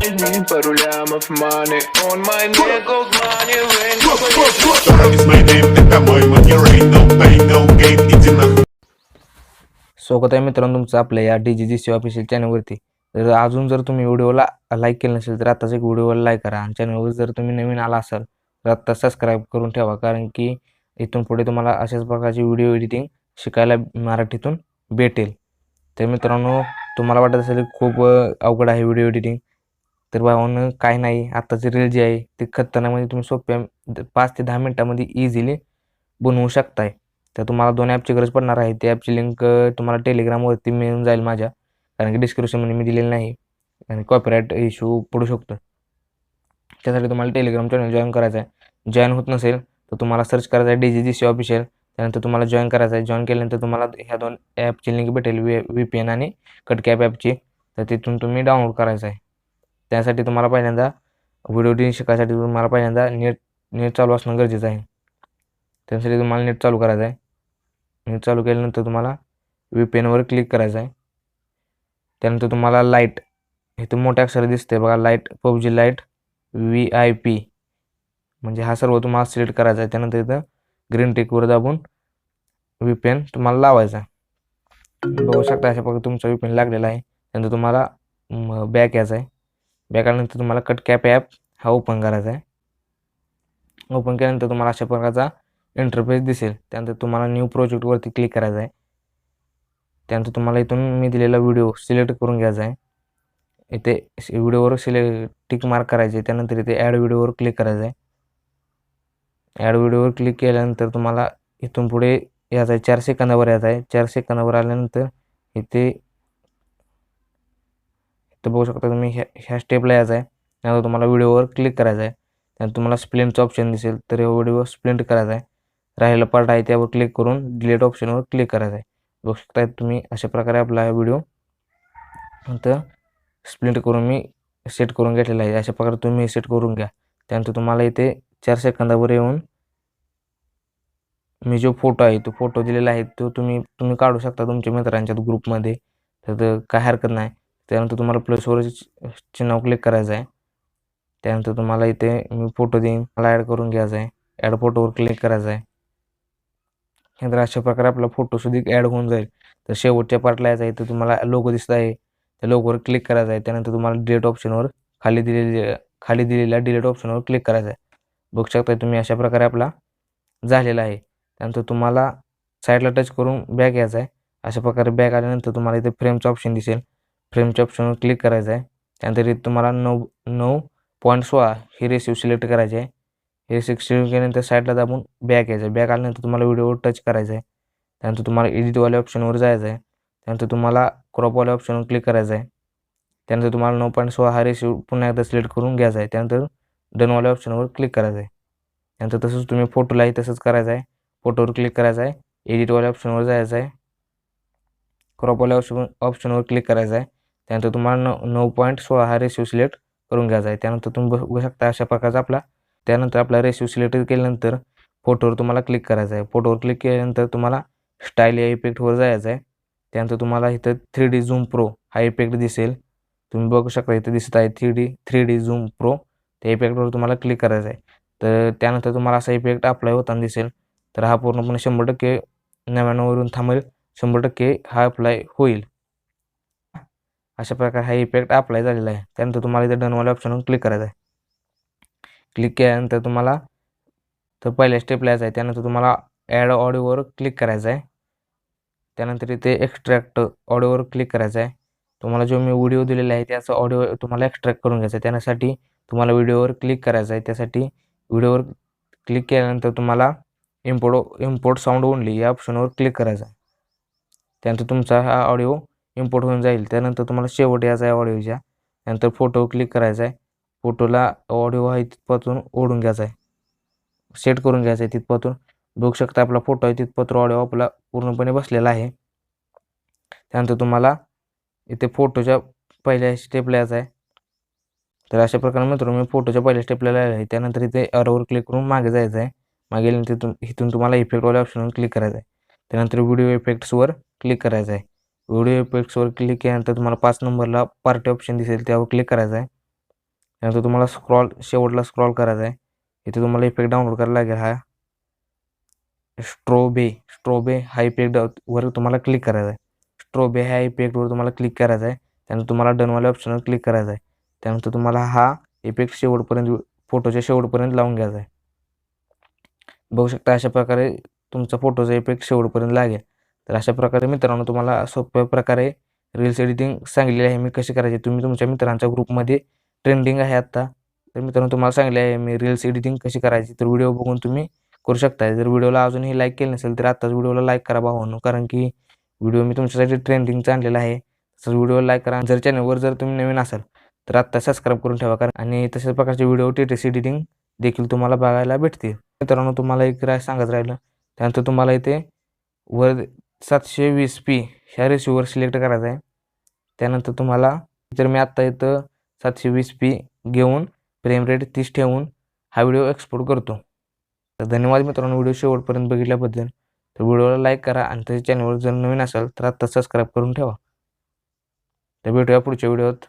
स्वागत आहे मित्रांनो तुमचं आपल्या या 𝚂𝚱𝚂𝙱𝚂 ऑफिशियल चॅनलवरती। तर अजून जर तुम्ही व्हिडिओला लाईक केलं नसेल तर आताच एक व्हिडिओला लाईक करा आणि चॅनलवर जर तुम्ही नवीन आला असाल तर आत्ता सबस्क्राईब करून ठेवा, कारण की इथून पुढे तुम्हाला अशाच प्रकारची व्हिडिओ एडिटिंग शिकायला मराठीतून भेटेल। तर मित्रांनो, तुम्हाला वाटत असेल खूप अवघड आहे व्हिडिओ एडिटिंग, तर भावांनो काय नाही, आत्ताची रील जी आहे ती खतरनाकमध्ये तुम्ही सोप्या 5 ते 10 मिनिटांमध्ये इझिली बनवू शकताय। तर तुम्हाला 2 ॲपची गरज पडणार आहे। त्या ॲपची लिंक तुम्हाला टेलिग्रामवरती मिळून जाईल माझ्या, कारण की डिस्क्रिप्शनमध्ये मी दिलेली नाही आणि कॉपीराईट इश्यू पडू शकतो। त्यासाठी तुम्हाला टेलिग्राम चॅनल जॉईन करायचं आहे। जॉईन होत नसेल तर तुम्हाला सर्च करायचं आहे 𝚂𝚂𝚂𝚗 ऑफिशियल, त्यानंतर तुम्हाला जॉईन करायचं आहे। जॉईन केल्यानंतर तुम्हाला ह्या 2 ॲपची लिंक भेटेल, VPN आणि कटकॅप ॲपची, तर तिथून तुम्ही डाउनलोड करायचं आहे। त्यासाठी तुम्हाला पहिल्यांदा व्हिडिओ एडिटिंग शिकायसाठी तुम्हाला पहिल्यांदा नेट चालू असणं गरजेचं आहे। त्यासाठी तुम्हाला नेट चालू करायचं आहे। नेट चालू केल्यानंतर तुम्हाला VPNवर क्लिक करायचं आहे। त्यानंतर तुम्हाला लाईट, इथे मोठ्या अक्षरात दिसते बघा, लाईट PUBG लाईट VIP, म्हणजे हा सर्व तुम्हाला सिलेक्ट करायचा आहे। त्यानंतर इथं ग्रीन टिकवर दाबून VPN तुम्हाला लावायचा आहे। बघू शकता अशा प्रकारे तुमचा VPN लागलेला आहे। त्यानंतर तुम्हाला बॅक यायचं आहे। बॅक आल्यानंतर तुम्हाला कटकॅप ॲप हा ओपन करायचा आहे। ओपन केल्यानंतर तुम्हाला अशा प्रकारचा इंटरफेस दिसेल। त्यानंतर तुम्हाला न्यू प्रोजेक्टवरती क्लिक करायचं आहे। त्यानंतर तुम्हाला इथून मी दिलेला व्हिडिओ सिलेक्ट करून घ्यायचा आहे। इथे व्हिडिओवर टिक मार्क करायचे, त्यानंतर इथे ॲड व्हिडिओवर क्लिक करायचं आहे। ॲड व्हिडिओवर क्लिक केल्यानंतर तुम्हाला इथून पुढे यायचं आहे, 4 सेकंदावर यायचं आहे। 4 सेकंदावर आल्यानंतर इथे बघू शकता तुम्ही ह्या स्टेपला यायचं आहे। त्यानंतर तुम्हाला व्हिडिओवर क्लिक करायचं आहे। त्यानंतर तुम्हाला स्प्लिंटचं ऑप्शन दिसेल, तर हे व्हिडिओ स्प्लिंट करायचा आहे। राहिलेला पार्ट आहे त्यावर क्लिक करून डिलीट ऑप्शनवर क्लिक करायचं आहे। बघू शकता तुम्ही अशा प्रकारे आपला व्हिडिओ नंतर स्प्लिंट करून मी सेट करून घेतलेला आहे। अशा प्रकारे तुम्ही सेट करून घ्या। त्यानंतर तुम्हाला इथे 4 सेकंदावर येऊन मी जो फोटो आहे तो फोटो दिलेला आहे तो तुम्ही काढू शकता तुमच्या मित्रांच्या ग्रुपमध्ये, तर काय हरकत नाही। त्यानंतर तुम्हाला प्लसवर चिन्हावर क्लिक करायचं आहे। त्यानंतर तुम्हाला इथे मी फोटो देईन, मला ॲड करून घ्यायचा आहे। ॲड फोटोवर क्लिक करायचं आहे। नंतर अशा प्रकारे आपला फोटो सुद्धा ॲड होऊन जाईल। तर शेवटच्या पार्टला यायचं आहे, तर तुम्हाला लोगो दिसत आहे, त्या लोगोवर क्लिक करायचं आहे। त्यानंतर तुम्हाला डिलीट ऑप्शनवर खाली दिलेल्या डिलीट ऑप्शनवर क्लिक करायचं आहे। बघू शकता तुम्ही अशा प्रकारे आपला झालेला आहे। त्यानंतर तुम्हाला साईडला टच करून बॅक यायचं आहे। अशा प्रकारे बॅक आल्यानंतर तुम्हाला इथे फ्रेमचं ऑप्शन दिसेल, फ्रेमच्या ऑप्शनवर क्लिक करायचं आहे। त्यानंतर इथे तुम्हाला 9.16 ही रेशिओ सिलेक्ट करायची आहे। हे सिलेक्ट केल्यानंतर साईडला दाबून बॅक यायचं। बॅक आल्यानंतर तुम्हाला व्हिडिओवर टच करायचं आहे। त्यानंतर तुम्हाला एडिटवाल्या ऑप्शनवर जायचं आहे। त्यानंतर तुम्हाला क्रॉपवाल्या ऑप्शनवर क्लिक करायचं आहे। त्यानंतर तुम्हाला 9.16 हा रेशिओ पुन्हा एकदा सिलेक्ट करून घ्यायचा आहे। त्यानंतर डनवाल्या ऑप्शनवर क्लिक करायचं आहे। त्यानंतर तसंच तुम्ही फोटोलाही तसंच करायचं आहे। फोटोवर क्लिक करायचं आहे, एडिटवाल्या ऑप्शनवर जायचं आहे, क्रॉपवाल्या ऑप्शनवर क्लिक करायचं आहे। त्यानंतर तुम्हाला 9.16 हा रेशिओ सिलेक्ट करून घ्यायचा आहे। त्यानंतर तुम्ही बघू शकता अशा प्रकारचा त्यानंतर आपला रेशिओ सिलेक्ट केल्यानंतर फोटोवर तुम्हाला क्लिक करायचं आहे। फोटोवर क्लिक केल्यानंतर तुम्हाला स्टाईल या इफेक्टवर जायचं आहे। त्यानंतर तुम्हाला इथं 3D झूम प्रो हा इफेक्ट दिसेल, तुम्ही बघू शकता इथे दिसत आहे 3D झूम प्रो, त्या इफेक्टवर तुम्हाला क्लिक करायचं आहे। तर त्यानंतर तुम्हाला असा इफेक्ट अप्लाय होताना दिसेल। तर हा पूर्णपणे 100% 99 वरून थांबेल, 100% हा अप्लाय होईल। अशा प्रकारे हा इफेक्ट अप्लाय झालेला आहे। त्यानंतर तुम्हाला इथे डनवाल्या ऑप्शनवर क्लिक करायचं आहे। क्लिक केल्यानंतर तुम्हाला तर पहिल्या स्टेपला यायचं आहे। त्यानंतर तुम्हाला ॲड ऑडिओवर क्लिक करायचं आहे। त्यानंतर इथे एक्स्ट्रॅक्ट ऑडिओवर क्लिक करायचं आहे। तुम्हाला जो मी व्हिडिओ दिलेला आहे त्याचा ऑडिओ तुम्हाला एक्स्ट्रॅक्ट करून घ्यायचा आहे। त्यासाठी तुम्हाला व्हिडिओवर क्लिक करायचं आहे। त्यासाठी व्हिडिओवर क्लिक केल्यानंतर तुम्हाला इम्पोर्ट साऊंड ओनली या ऑप्शनवर क्लिक करायचं आहे। त्यानंतर तुमचा हा ऑडिओ इम्पोर्ट होऊन जाईल। त्यानंतर तुम्हाला शेवट यायचा आहे ऑडिओच्या, त्यानंतर फोटोवर क्लिक करायचा आहे। फोटोला ऑडिओ आहे तिथपासून ओढून घ्यायचा आहे, सेट करून घ्यायचं आहे तिथपासून। बघू शकता आपला फोटो आहे तिथपासून ऑडिओ आपला पूर्णपणे बसलेला आहे। त्यानंतर तुम्हाला इथे फोटोच्या पहिल्या स्टेपला यायचं आहे। तर अशा प्रकारे मित्रांनो मी फोटोच्या पहिल्या स्टेपला आलेलो आहे। त्यानंतर इथे एरोवर क्लिक करून मागे जायचं आहे। मागे गेल्यानंतर इथून तुम्हाला इफेक्टवाल्या ऑप्शनवर क्लिक करायचं आहे। त्यानंतर व्हिडिओ इफेक्ट्सवर क्लिक करायचं आहे। व्हिडिओ इफेक्ट्सवर क्लिक केल्यानंतर तुम्हाला 5 नंबरला पार्टी ऑप्शन दिसेल, त्यावर क्लिक करायचं आहे। त्यानंतर तुम्हाला शेवटला स्क्रॉल करायचा आहे. इथे तुम्हाला इफेक्ट डाउनलोड करायला लागेल. हा स्ट्रोबे हा इफेक्ट वर तुम्हाला क्लिक करायचा आहे. स्ट्रोबे ह्या इफेक्टवर तुम्हाला क्लिक करायचं आहे. त्यानंतर तुम्हाला डनवाल्या ऑप्शनवर क्लिक करायचं आहे. त्यानंतर तुम्हाला हा इफेक्ट फोटोच्या शेवटपर्यंत लावून घ्यायचा आहे. बघू शकता अशा प्रकारे तुमचा फोटोचा इफेक्ट शेवटपर्यंत लागेल. तर अशा प्रकारे मित्रांनो तुम्हाला सोप्या प्रकारे रील्स एडिटिंग सांगितलेली आहे मी कशी करायची. तुम्ही तुमच्या मित्रांच्या ग्रुपमध्ये ट्रेंडिंग आहे आता. तर मित्रांनो तुम्हाला सांगितले आहे मी रील्स एडिटिंग कशी करायची. तर व्हिडिओ बघून तुम्ही करू शकता. जर व्हिडिओला अजूनही लाईक केलं नसेल तर आत्ताच व्हिडिओला लाईक करा भावांनो, कारण की व्हिडिओ मी तुमच्यासाठी ट्रेंडिंगचा आणलेला आहे. तर व्हिडिओला लाईक करा. जर चॅनलवर जर तुम्ही नवीन असाल तर आत्ता सबस्क्राईब करून ठेवा, कारण आणि तशाच प्रकारचे व्हिडिओ टेक्स्ट एडिटिंग देखील तुम्हाला बघायला भेटतील. मित्रांनो तुम्हाला एक सांगायचं राहिलं, त्यानंतर तुम्हाला इथे वर 720p ह्या रेशोवर सिलेक्ट करायचं आहे. त्यानंतर तुम्हाला तर मी आत्ता इथं 720p घेऊन फ्रेम रेट 30 ठेवून हा व्हिडिओ एक्सपोर्ट करतो. तर धन्यवाद मित्रांनो व्हिडिओ शेवटपर्यंत बघितल्याबद्दल. तर व्हिडिओला लाईक करा आणि त्याच्या चॅनलवर जर नवीन असाल तर आत्ता सबस्क्राईब करून ठेवा. तर भेटूया पुढच्या व्हिडिओत.